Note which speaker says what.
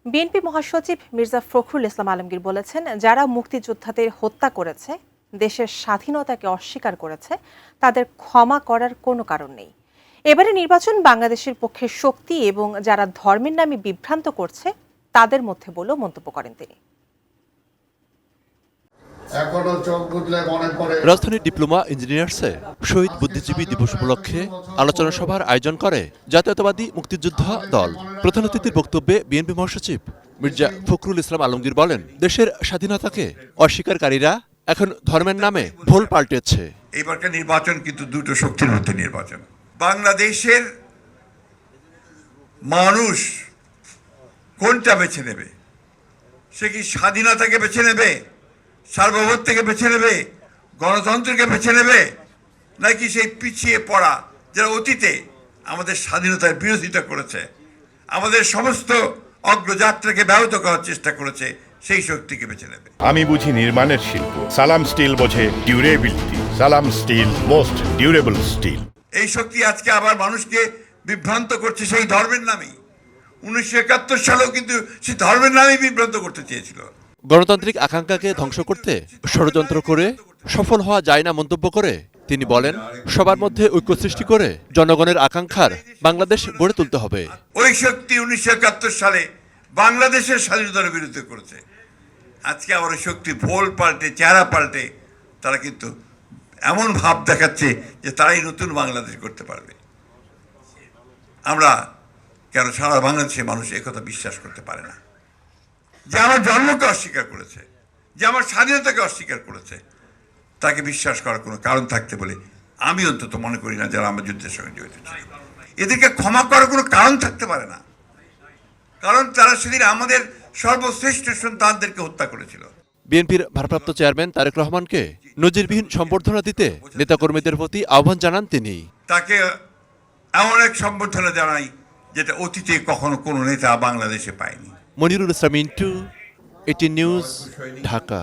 Speaker 1: BNP মহাসচিব মির্জা ফখরুল ইসলাম আলমগীর বলেছেন, যারা মুক্তিযোদ্ধাদের হত্যা করেছে, দেশের স্বাধীনতাকে অস্বীকার করেছে, তাদের ক্ষমা করার কোনো কারণ নেই। এবারে নির্বাচন বাংলাদেশের পক্ষে শক্তি এবং যারা ধর্মের নামে বিভ্রান্ত করছে তাদের মধ্যে বলেও মন্তব্য করেন তিনি।
Speaker 2: রাজধানীর ডিপ্লোমা ইঞ্জিনিয়ার্সে শহীদ বুদ্ধিজীবী দিবস উপলক্ষে আলোচনা সভার আয়োজন করে জাতীয়তাবাদী মুক্তিযোদ্ধা দল। প্রধান অতিথির বক্তব্যে বিএনপি মহাসচিব মির্জা ফখরুল ইসলাম আলমগীর বলেন, দেশের স্বাধীনতাকে অস্বীকারীরা এখন ধর্মের নামে ভুল পাল্টেছে।
Speaker 3: এবারকার নির্বাচন কিন্তু দুটো শক্তির মধ্যে নির্বাচন। বাংলাদেশের মানুষ কোনটা বেছে নেবে? সে কি স্বাধীনতাকে বেছে নেবে, সার্বভৌমত্বকে বেছে নেবে, গণতন্ত্রকে বেছে নেবে, নাকি সেই পিছিয়ে পড়া যারা অতীতে আমাদের স্বাধীনতার বিরোধিতা করেছে, আমাদের সমস্ত অগ্রযাত্রাকে ব্যাহত করার চেষ্টা করেছে, সেই শক্তিকে বেছে নেবে?
Speaker 4: আমি বুঝি নির্মাণের শিল্প, সালাম স্টিল বোঝে ডিউরেবিলিটি। সালাম স্টিল, মোস্ট ডিউরেবল স্টিল।
Speaker 3: এই শক্তি আজকে আবার মানুষকে বিভ্রান্ত করছে সেই ধর্মের নামেই। 1971 সালেও কিন্তু সেই ধর্মের নামেই বিভ্রান্ত করতে চেয়েছিল।
Speaker 2: গণতান্ত্রিক আকাঙ্ক্ষাকে ধ্বংস করতে ষড়যন্ত্র করে সফল হওয়া যায় না মন্তব্য করে তিনি বলেন, সবার মধ্যে ঐক্য সৃষ্টি করে জনগণের আকাঙ্ক্ষার বাংলাদেশ গড়ে তুলতে হবে।
Speaker 3: ওই শক্তি 1971 সালে বাংলাদেশের স্বাধীনতার বিরুদ্ধে করেছে। আজকে আবার ওই শক্তি ভোল পাল্টে, চেহারা পাল্টে তারা কিন্তু এমন ভাব দেখাচ্ছে যে তারাই নতুন বাংলাদেশ করতে পারবে। আমরা কেন সারা বাংলাদেশের মানুষ একথা বিশ্বাস করতে পারে না? যে আমার জন্মকে অস্বীকার করেছে, যে আমার স্বাধীনতাকে অস্বীকার করেছে, তাকে বিশ্বাস করার কোনো কারণ থাকতে বলে আমি অন্তত মনে করি না। যারা আমার যুদ্ধের সঙ্গে জড়িত ছিল, এদেরকে ক্ষমা করার কোনো কারণ থাকতে পারে না, কারণ তারা সেদিন আমাদের সর্বশ্রেষ্ঠ সন্তানদেরকে হত্যা করেছিল।
Speaker 2: বিএনপির ভারপ্রাপ্ত চেয়ারম্যান তারেক রহমানকে নজিরবিহীন সম্বর্ধনা দিতে নেতাকর্মীদের প্রতি আহ্বান জানান তিনি।
Speaker 3: তাকে এমন এক সম্বর্ধনা জানাই যেটা অতীতে কখনো কোনো নেতা বাংলাদেশে পায়নি।
Speaker 2: মনিরুল ইসলাম মিন্টু, 18 নিউজ, ঢাকা।